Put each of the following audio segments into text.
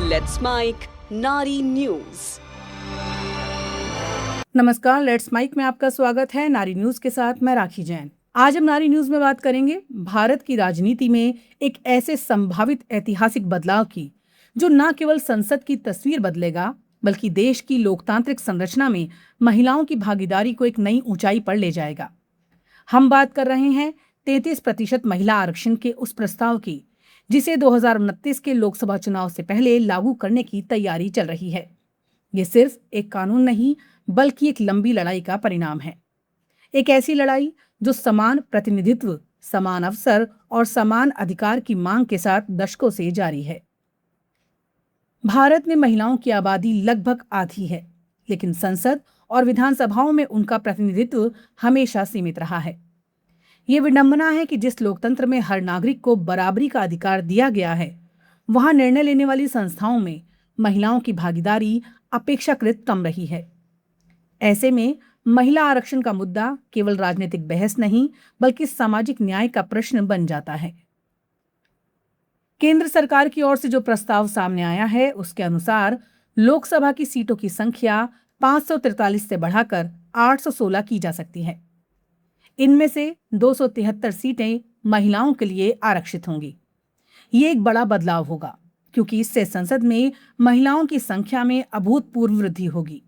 Let's mic नारी news. नमस्कार, let's mic में आपका स्वागत है। नारी न्यूज के साथ मैं राखी जैन। आज हम नारी न्यूज में बात करेंगे भारत की राजनीति में एक ऐसे संभावित ऐतिहासिक बदलाव की जो न केवल संसद की तस्वीर बदलेगा बल्कि देश की लोकतांत्रिक संरचना में महिलाओं की भागीदारी को एक नई ऊंचाई पर ले जाएगा। हम बात कर रहे हैं 33% महिला आरक्षण के उस प्रस्ताव की जिसे 2029 के लोकसभा चुनाव से पहले लागू करने की तैयारी चल रही है। ये सिर्फ एक कानून नहीं बल्कि एक लंबी लड़ाई का परिणाम है। एक ऐसी लड़ाई जो समान प्रतिनिधित्व, समान अवसर और समान अधिकार की मांग के साथ दशकों से जारी है। भारत में महिलाओं की आबादी लगभग आधी है, लेकिन संसद और विधानसभाओं में उनका प्रतिनिधित्व हमेशा सीमित रहा है। ये विडंबना है कि जिस लोकतंत्र में हर नागरिक को बराबरी का अधिकार दिया गया है, वहां निर्णय लेने वाली संस्थाओं में महिलाओं की भागीदारी अपेक्षाकृत कम रही है। ऐसे में महिला आरक्षण का मुद्दा केवल राजनीतिक बहस नहीं बल्कि सामाजिक न्याय का प्रश्न बन जाता है। केंद्र सरकार की ओर से जो प्रस्ताव सामने आया है उसके अनुसार लोकसभा की सीटों की संख्या 543 से बढ़ाकर 816 की जा सकती है। इनमें से 273 सीटें महिलाओं के लिए आरक्षित होंगी। ये एक बड़ा बदलाव होगा क्योंकि इससे संसद में महिलाओं की संख्या में अभूतपूर्व वृद्धि होगी।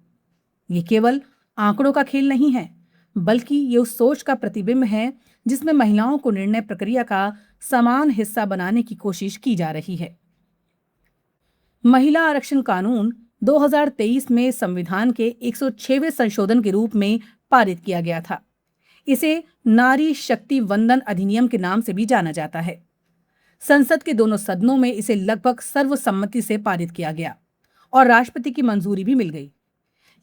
ये केवल आंकड़ों का खेल नहीं है बल्कि ये उस सोच का प्रतिबिंब है जिसमें महिलाओं को निर्णय प्रक्रिया का समान हिस्सा बनाने की कोशिश की जा रही है। महिला आरक्षण कानून 2023 में संविधान के 106वें संशोधन के रूप में पारित किया गया था। इसे नारी शक्ति वंदन अधिनियम के नाम से भी जाना जाता है। संसद के दोनों सदनों में इसे लगभग सर्वसम्मति से पारित किया गया और राष्ट्रपति की मंजूरी भी मिल गई।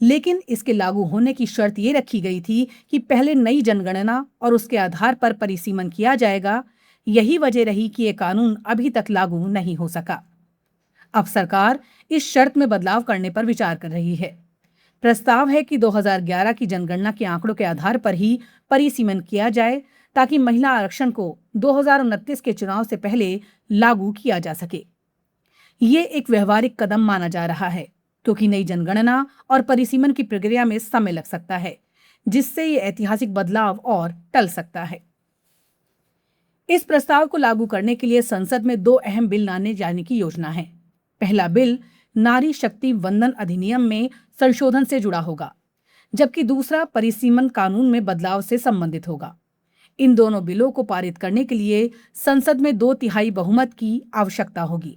लेकिन इसके लागू होने की शर्त ये रखी गई थी कि पहले नई जनगणना और उसके आधार पर परिसीमन किया जाएगा। यही वजह रही कि यह कानून अभी तक लागू नहीं हो सका। अब सरकार इस शर्त में बदलाव करने पर विचार कर रही है। प्रस्ताव है कि 2011 की जनगणना के आंकड़ों के आधार पर ही परिसीमन किया जाए ताकि महिला आरक्षण को 2029 के चुनाव से पहले लागू किया जा सके। ये एक व्यवहारिक कदम माना जा रहा है क्योंकि नई जनगणना और परिसीमन की प्रक्रिया में समय लग सकता है, जिससे ये ऐतिहासिक बदलाव और टल सकता है। इस प्रस्ताव को लागू करने के लिए संसद में 2 अहम बिल लाने जाने की योजना है। पहला बिल नारी शक्ति वंदन अधिनियम में संशोधन से जुड़ा होगा, जबकि दूसरा परिसीमन कानून में बदलाव से संबंधित होगा। इन दोनों बिलों को पारित करने के लिए संसद में 2/3 बहुमत की आवश्यकता होगी।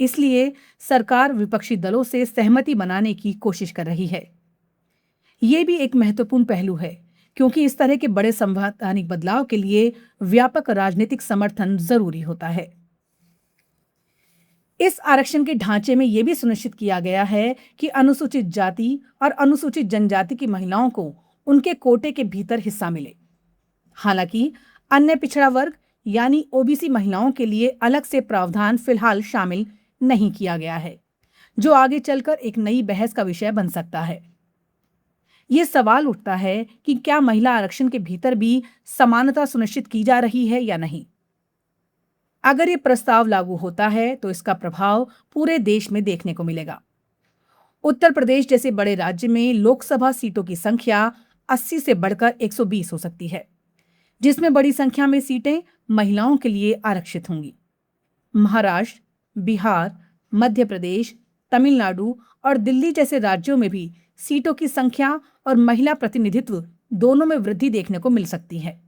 इसलिए सरकार विपक्षी दलों से सहमति बनाने की कोशिश कर रही है। ये भी एक महत्वपूर्ण पहलू है क्योंकि इस तरह के बड़े संवैधानिक बदलाव के लिए व्यापक राजनीतिक समर्थन जरूरी होता है। इस आरक्षण के ढांचे में यह भी सुनिश्चित किया गया है कि अनुसूचित जाति और अनुसूचित जनजाति की महिलाओं को उनके कोटे के भीतर हिस्सा मिले। हालांकि अन्य पिछड़ा वर्ग यानी ओबीसी महिलाओं के लिए अलग से प्रावधान फिलहाल शामिल नहीं किया गया है, जो आगे चलकर एक नई बहस का विषय बन सकता है। यह सवाल उठता है कि क्या महिला आरक्षण के भीतर भी समानता सुनिश्चित की जा रही है या नहीं। अगर ये प्रस्ताव लागू होता है तो इसका प्रभाव पूरे देश में देखने को मिलेगा। उत्तर प्रदेश जैसे बड़े राज्य में लोकसभा सीटों की संख्या 80 से बढ़कर 120 हो सकती है, जिसमें बड़ी संख्या में सीटें महिलाओं के लिए आरक्षित होंगी। महाराष्ट्र, बिहार, मध्य प्रदेश, तमिलनाडु और दिल्ली जैसे राज्यों में भी सीटों की संख्या और महिला प्रतिनिधित्व दोनों में वृद्धि देखने को मिल सकती है।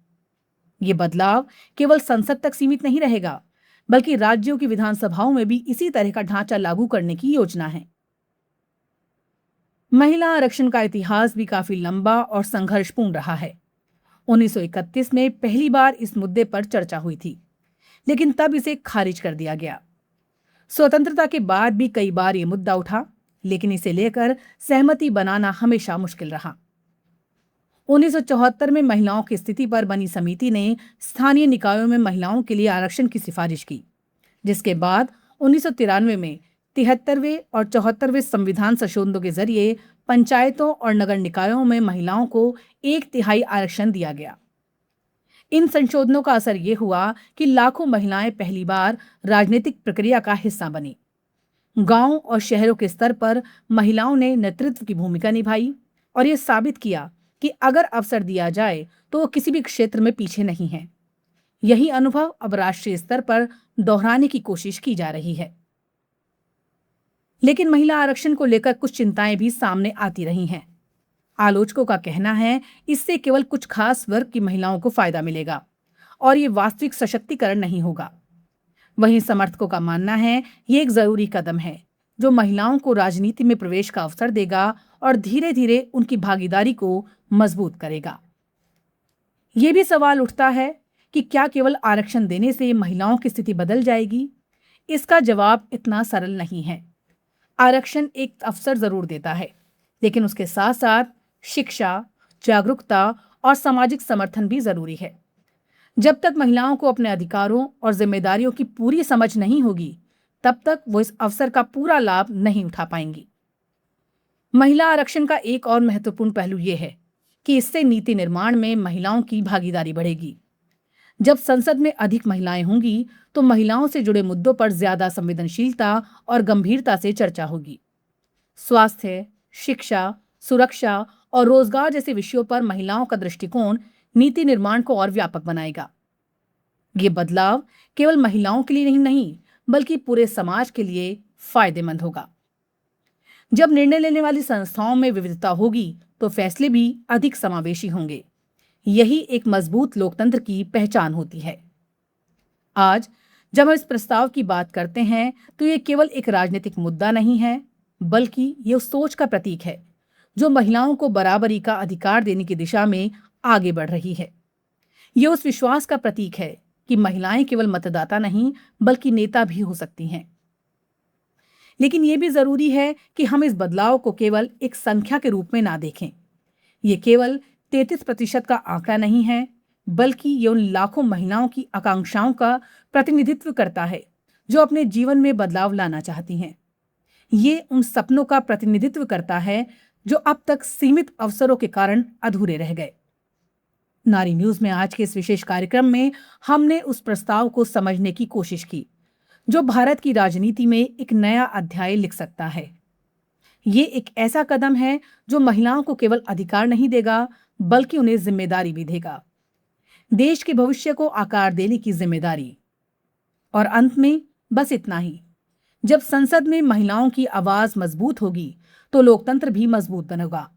ये बदलाव केवल संसद तक सीमित नहीं रहेगा, बल्कि राज्यों की विधानसभाओं में भी इसी तरह का ढांचा लागू करने की योजना है। महिला आरक्षण का इतिहास भी काफी लंबा और संघर्षपूर्ण रहा है। 1931 में पहली बार इस मुद्दे पर चर्चा हुई थी, लेकिन तब इसे खारिज कर दिया गया। स्वतंत्रता के बाद भी कई बार ये मुद्दा उठा, लेकिन इसे लेकर सहमति बनाना हमेशा मुश्किल रहा। 1974 में महिलाओं की स्थिति पर बनी समिति ने स्थानीय निकायों में महिलाओं के लिए आरक्षण की सिफारिश की, जिसके बाद 1993 में 73वें और 74वें संविधान संशोधनों के जरिए पंचायतों और नगर निकायों में महिलाओं को 1/3 आरक्षण दिया गया। इन संशोधनों का असर ये हुआ कि लाखों महिलाएं पहली बार राजनीतिक प्रक्रिया का हिस्सा बनी। गांव और शहरों के स्तर पर महिलाओं ने नेतृत्व की भूमिका निभाई और ये साबित किया कि अगर अवसर दिया जाए तो वो किसी भी क्षेत्र में पीछे नहीं है। यही अनुभव अब राष्ट्रीय स्तर पर दोहराने की कोशिश की जा रही है। लेकिन महिला आरक्षण को लेकर कुछ चिंताएं भी सामने आती रही हैं। आलोचकों का कहना है इससे केवल कुछ खास वर्ग की महिलाओं को फायदा मिलेगा और ये वास्तविक सशक्तिकरण नहीं होगा। वहीं समर्थकों का मानना है ये एक जरूरी कदम है जो महिलाओं को राजनीति में प्रवेश का अवसर देगा और धीरे धीरे उनकी भागीदारी को मजबूत करेगा। ये भी सवाल उठता है कि क्या केवल आरक्षण देने से महिलाओं की स्थिति बदल जाएगी? इसका जवाब इतना सरल नहीं है। आरक्षण एक अवसर जरूर देता है, लेकिन उसके साथ साथ शिक्षा, जागरूकता और सामाजिक समर्थन भी जरूरी है। जब तक महिलाओं को अपने अधिकारों और जिम्मेदारियों की पूरी समझ नहीं होगी, तब तक वो इस अवसर का पूरा लाभ नहीं उठा पाएंगी। महिला आरक्षण का एक और महत्वपूर्ण पहलू ये है कि इससे नीति निर्माण में महिलाओं की भागीदारी बढ़ेगी। जब संसद में अधिक महिलाएं होंगी तो महिलाओं से जुड़े मुद्दों पर ज्यादा संवेदनशीलता और गंभीरता से चर्चा होगी। स्वास्थ्य, शिक्षा, सुरक्षा और रोजगार जैसे विषयों पर महिलाओं का दृष्टिकोण नीति निर्माण को और व्यापक बनाएगा। ये बदलाव केवल महिलाओं के लिए नहीं बल्कि पूरे समाज के लिए फायदेमंद होगा। जब निर्णय लेने वाली संस्थाओं में विविधता होगी तो फैसले भी अधिक समावेशी होंगे। यही एक मजबूत लोकतंत्र की पहचान होती है। आज जब हम इस प्रस्ताव की बात करते हैं तो ये केवल एक राजनीतिक मुद्दा नहीं है, बल्कि ये उस सोच का प्रतीक है जो महिलाओं को बराबरी का अधिकार देने की दिशा में आगे बढ़ रही है। ये उस विश्वास का प्रतीक है कि महिलाएं केवल मतदाता नहीं बल्कि नेता भी हो सकती हैं। लेकिन यह भी जरूरी है कि हम इस बदलाव को केवल एक संख्या के रूप में ना देखें। ये केवल 33% का आंकड़ा नहीं है, बल्कि ये उन लाखों महिलाओं की आकांक्षाओं का प्रतिनिधित्व करता है जो अपने जीवन में बदलाव लाना चाहती हैं। ये उन सपनों का प्रतिनिधित्व करता है जो अब तक सीमित अवसरों के कारण अधूरे रह गए। नारी न्यूज में आज के इस विशेष कार्यक्रम में हमने उस प्रस्ताव को समझने की कोशिश की जो भारत की राजनीति में एक नया अध्याय लिख सकता है। ये एक ऐसा कदम है जो महिलाओं को केवल अधिकार नहीं देगा बल्कि उन्हें जिम्मेदारी भी देगा, देश के भविष्य को आकार देने की जिम्मेदारी। और अंत में बस इतना ही, जब संसद में महिलाओं की आवाज मजबूत होगी तो लोकतंत्र भी मजबूत बनेगा,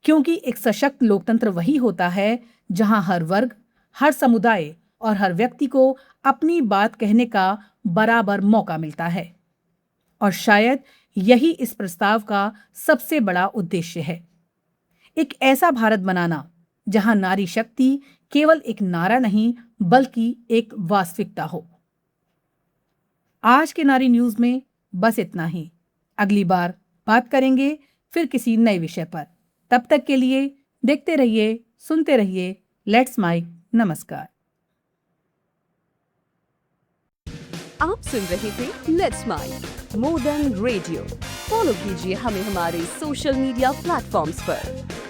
क्योंकि एक सशक्त लोकतंत्र वही होता है जहां हर वर्ग, हर समुदाय और हर व्यक्ति को अपनी बात कहने का बराबर मौका मिलता है। और शायद यही इस प्रस्ताव का सबसे बड़ा उद्देश्य है, एक ऐसा भारत बनाना जहां नारी शक्ति केवल एक नारा नहीं बल्कि एक वास्तविकता हो। आज के नारी न्यूज में बस इतना ही। अगली बार बात करेंगे फिर किसी नए विषय पर। तब तक के लिए देखते रहिए, सुनते रहिए लेट्स माइक। नमस्कार। आप सुन रहे थे let's mike more than radio. Follow कीजिए हमें हमारे सोशल मीडिया प्लेटफॉर्म्स पर।